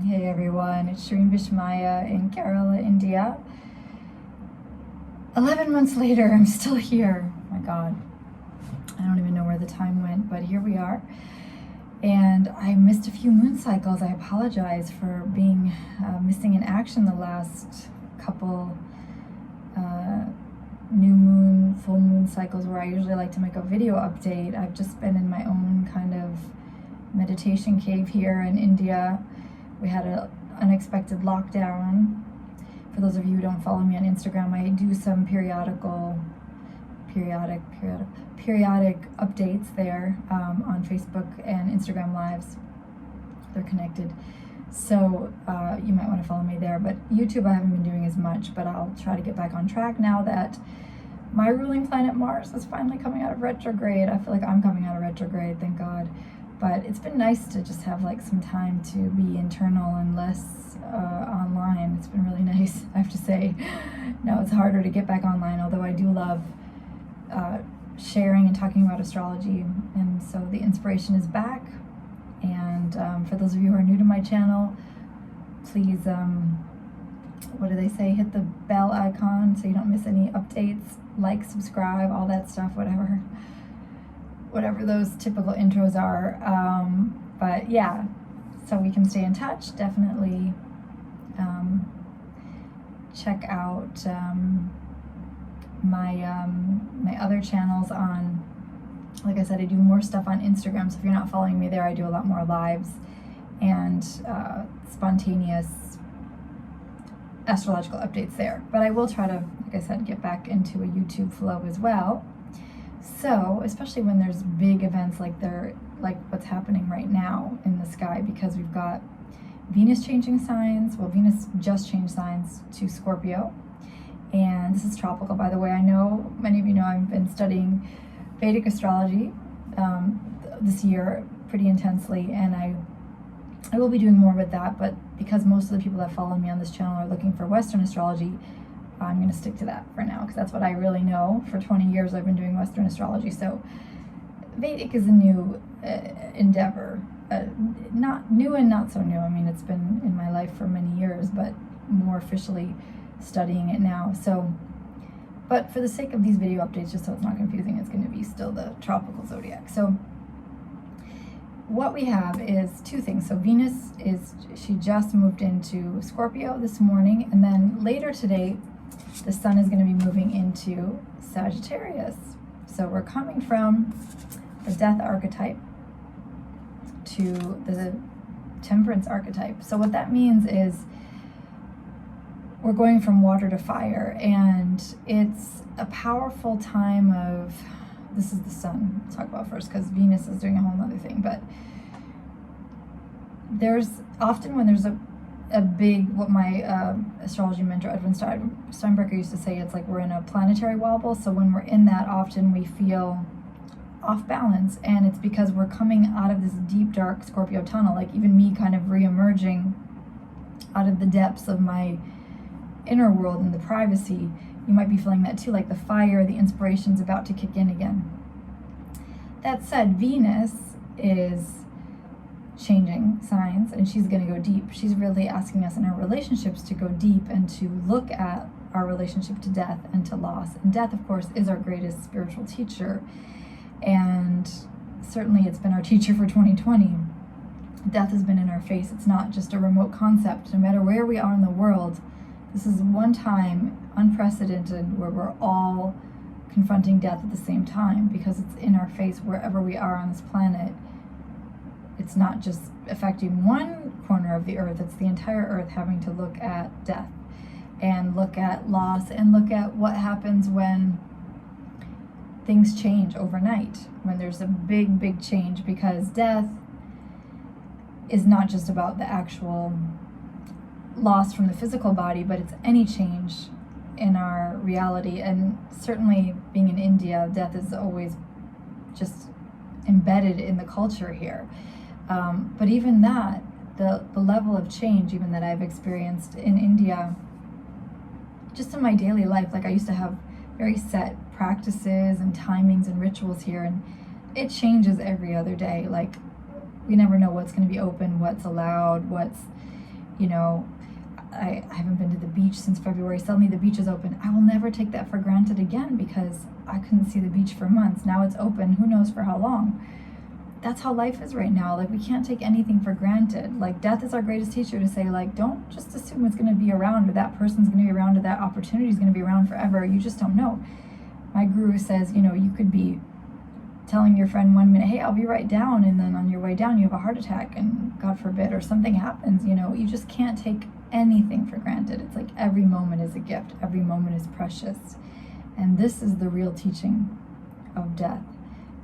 Hey everyone, it's Shireen Bishmaya in Kerala, India. 11 months later, I'm still here. Oh my God, I don't even know where the time went, but here we are. And I missed a few moon cycles. I apologize for being missing in action the last couple new moon, full moon cycles where I usually like to make a video update. I've just been in my own kind of meditation cave here in India. We had an unexpected lockdown. For those of you who don't follow me on Instagram, I do some periodic updates there on Facebook and Instagram Lives. They're connected. So you might want to follow me there. But YouTube I haven't been doing as much, but I'll try to get back on track now that my ruling planet Mars is finally coming out of retrograde. I feel like I'm coming out of retrograde, thank God. But it's been nice to just have like some time to be internal and less online. It's been really nice, I have to say. Now it's harder to get back online, although I do love sharing and talking about astrology. And so the inspiration is back. And for those of you who are new to my channel, please, what do they say? Hit the bell icon so you don't miss any updates. Like, subscribe, all that stuff, whatever those typical intros are. But yeah, so we can stay in touch. Definitely check out my other channels on, like I said, I do more stuff on Instagram. So if you're not following me there, I do a lot more lives and spontaneous astrological updates there. But I will try to, like I said, get back into a YouTube flow as well. So, especially when there's big events like what's happening right now in the sky, because we've got Venus changing signs. Well, Venus just changed signs to Scorpio. And this is tropical, by the way. I know many of you know I've been studying Vedic astrology this year pretty intensely, and I will be doing more with that, but because most of the people that follow me on this channel are looking for Western astrology, I'm going to stick to that for now, because that's what I really know. For 20 years I've been doing Western astrology, so Vedic is a new endeavor. Not new and not so new. I mean, it's been in my life for many years, but more officially studying it now. So, but for the sake of these video updates, just so it's not confusing, it's going to be still the tropical zodiac. So what we have is two things. So Venus she just moved into Scorpio this morning, and then later today the sun is going to be moving into Sagittarius. So we're coming from the death archetype to the temperance archetype. So what that means is we're going from water to fire, and it's a powerful time of, this is the sun I'll talk about first, because Venus is doing a whole other thing. But there's often when there's a big, what my astrology mentor Edwin Steinberger used to say, it's like we're in a planetary wobble. So when we're in that, often we feel off balance, and it's because we're coming out of this deep dark Scorpio tunnel. Like even me kind of re-emerging out of the depths of my inner world and the privacy. You might be feeling that too, like the fire, the inspiration's about to kick in again. That said, Venus is changing signs, and she's going to go deep. She's really asking us in our relationships to go deep and to look at our relationship to death and to loss. And death, of course, is our greatest spiritual teacher. And certainly it's been our teacher for 2020. Death has been in our face. It's not just a remote concept. No matter where we are in the world, this is one time unprecedented where we're all confronting death at the same time, because it's in our face wherever we are on this planet. It's not just affecting one corner of the earth, it's the entire earth having to look at death and look at loss and look at what happens when things change overnight, when there's a big change, because death is not just about the actual loss from the physical body, but it's any change in our reality. And certainly being in India, death is always just embedded in the culture here. But even that, the level of change even that I've experienced in India, just in my daily life, like I used to have very set practices and timings and rituals here, and it changes every other day. Like we never know what's going to be open, what's allowed, what's you know, I haven't been to the beach since February. Suddenly the beach is open. I will never take that for granted again because I couldn't see the beach for months. Now it's open. Who knows for how long? That's how life is right now. Like, we can't take anything for granted. Like, death is our greatest teacher to say, like, don't just assume it's going to be around, or that person's going to be around, or that opportunity is going to be around forever. You just don't know. My guru says, you know, you could be telling your friend 1 minute, hey, I'll be right down, and then on your way down you have a heart attack, and God forbid, or something happens. You know, you just can't take anything for granted. It's like every moment is a gift. Every moment is precious. And this is the real teaching of death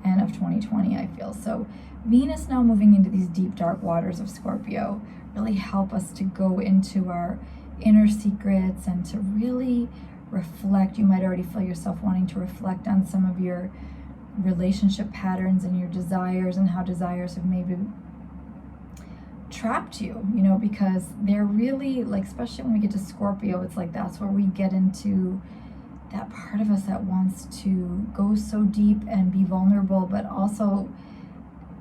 and of 2020, I feel. So Venus now moving into these deep, dark waters of Scorpio really help us to go into our inner secrets and to really reflect. You might already feel yourself wanting to reflect on some of your relationship patterns and your desires, and how desires have maybe trapped you, you know, because they're really, like, especially when we get to Scorpio, it's like that's where we get into that part of us that wants to go so deep and be vulnerable, but also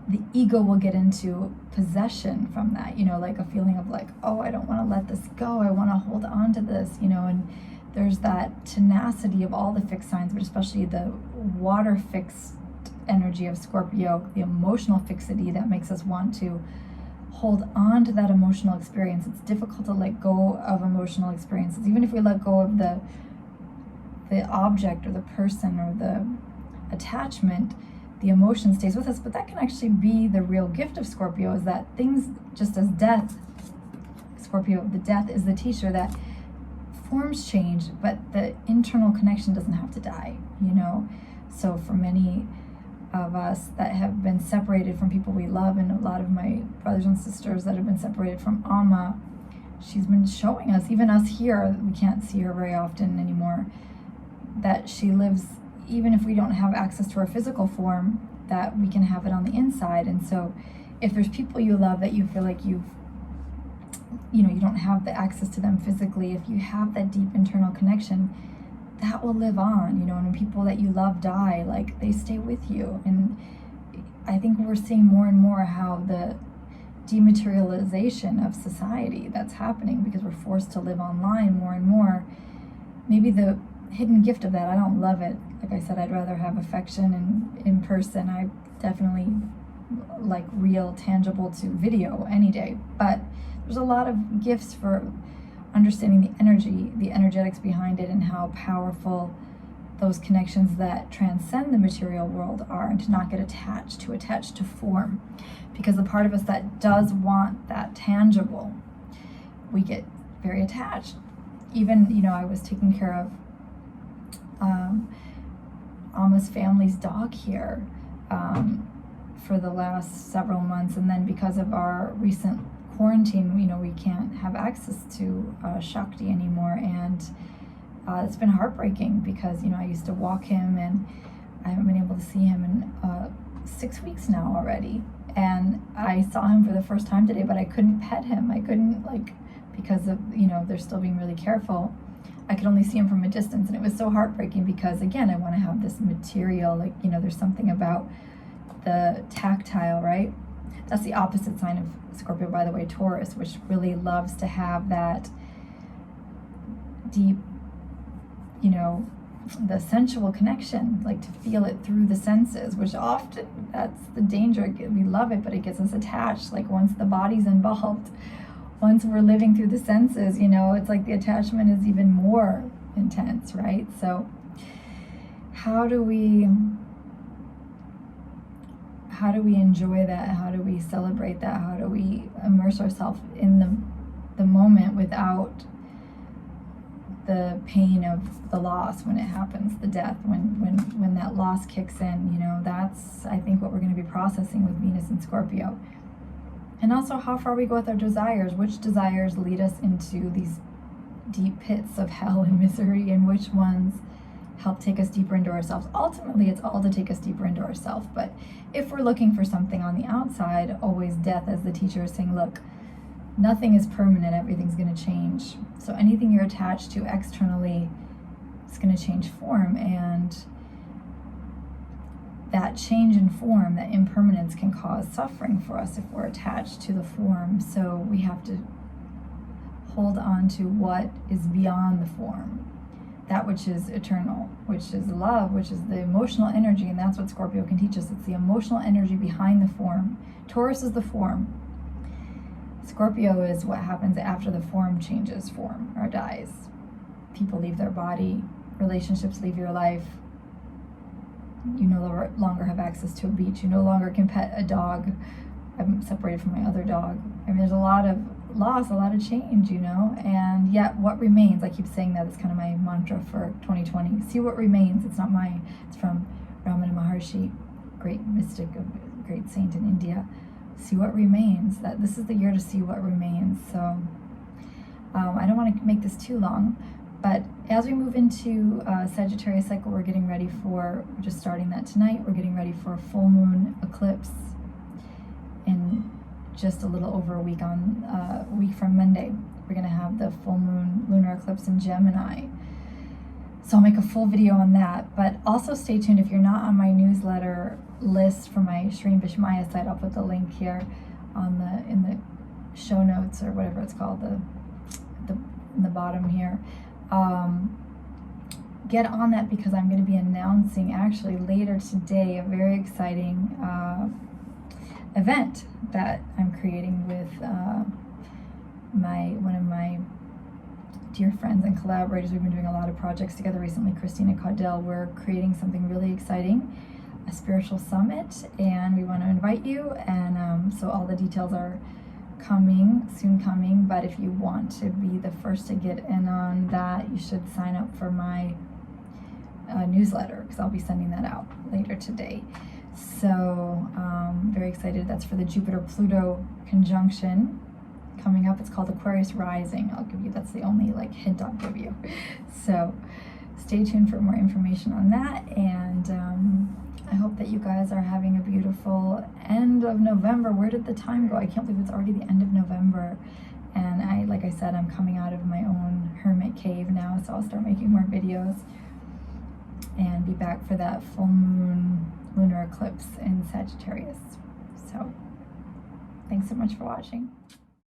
the ego will get into possession from that, you know, like a feeling of like, oh, I don't want to let this go. I want to hold on to this, you know, and there's that tenacity of all the fixed signs, but especially the water fixed energy of Scorpio, the emotional fixity that makes us want to hold on to that emotional experience. It's difficult to let go of emotional experiences. Even if we let go of the object or the person or the attachment, the emotion stays with us. But that can actually be the real gift of Scorpio, is that things, just as death, Scorpio, the death is the teacher that forms change, but the internal connection doesn't have to die, you know? So for many of us that have been separated from people we love, and a lot of my brothers and sisters that have been separated from Amma, she's been showing us, even us here, we can't see her very often anymore, that she lives, even if we don't have access to her physical form, that we can have it on the inside. And so if there's people you love that you feel like you don't have the access to them physically, if you have that deep internal connection, that will live on, you know. And when people that you love die, like, they stay with you. And I think we're seeing more and more how the dematerialization of society that's happening, because we're forced to live online more and more. Maybe the hidden gift of that, I don't love it. Like I said, I'd rather have affection and in person. I definitely like real, tangible to video any day. But there's a lot of gifts for understanding the energy, the energetics behind it, and how powerful those connections that transcend the material world are, and to not get attached to form. Because the part of us that does want that tangible, we get very attached. Even, you know, I was taking care of Alma's family's dog here for the last several months, and then because of our recent quarantine, you know, we can't have access to Shakti anymore, and it's been heartbreaking because, you know, I used to walk him, and I haven't been able to see him in 6 weeks now already. And I saw him for the first time today, but I couldn't pet him. I couldn't, like, because of, you know, they're still being really careful. I could only see him from a distance, and it was so heartbreaking because, again, I want to have this material, like, you know, there's something about the tactile, right? That's the opposite sign of Scorpio, by the way, Taurus, which really loves to have that deep, you know, the sensual connection, like to feel it through the senses, which often, that's the danger. We love it, but it gets us attached. Like, once the body's involved, once we're living through the senses, you know, it's like the attachment is even more intense, right? So how do we enjoy that? How do we celebrate that? How do we immerse ourselves in the moment without the pain of the loss when it happens, the death, when that loss kicks in? You know, that's, I think, what we're going to be processing with Venus and Scorpio. And also how far we go with our desires, which desires lead us into these deep pits of hell and misery, and which ones help take us deeper into ourselves. Ultimately, it's all to take us deeper into ourselves. But if we're looking for something on the outside, always death as the teacher is saying, look, nothing is permanent, everything's going to change. So anything you're attached to externally is going to change form, and that change in form, that impermanence, can cause suffering for us if we're attached to the form. So we have to hold on to what is beyond the form, that which is eternal, which is love, which is the emotional energy. And that's what Scorpio can teach us. It's the emotional energy behind the form. Taurus is the form. Scorpio is what happens after the form changes form or dies. People leave their body, relationships leave your life. You no longer have access to a beach. You no longer can pet a dog. I'm separated from my other dog. I mean, there's a lot of loss, a lot of change, and yet what remains, I keep saying that, it's kind of my mantra for 2020. See what remains. It's not mine. It's from Ramana Maharshi, great mystic, great saint in India. See what remains. That this is the year to see what remains. So I don't want to make this too long, but as we move into Sagittarius cycle, we're just starting that tonight. We're getting ready for a full moon eclipse in just a little over a week from Monday. We're going to have the full moon lunar eclipse in Gemini. So I'll make a full video on that, but also stay tuned. If you're not on my newsletter list for my Shri Vishmaya site, I'll put the link here in the show notes, or whatever it's called, in the bottom here. Get on that, because I'm going to be announcing actually later today a very exciting event that I'm creating with one of my dear friends and collaborators. We've been doing a lot of projects together recently, Christina Caudell. We're creating something really exciting, a spiritual summit, and we want to invite you. And so all the details are soon coming, but if you want to be the first to get in on that, you should sign up for my newsletter, because I'll be sending that out later today. So very excited. That's for the Jupiter-Pluto conjunction coming up. It's called Aquarius Rising. That's the only hint I'll give you. So stay tuned for more information on that, and I hope that you guys are having a beautiful end of November. Where did the time go? I can't believe it's already the end of November. And like I said, I'm coming out of my own hermit cave now, so I'll start making more videos and be back for that full moon lunar eclipse in Sagittarius. So thanks so much for watching.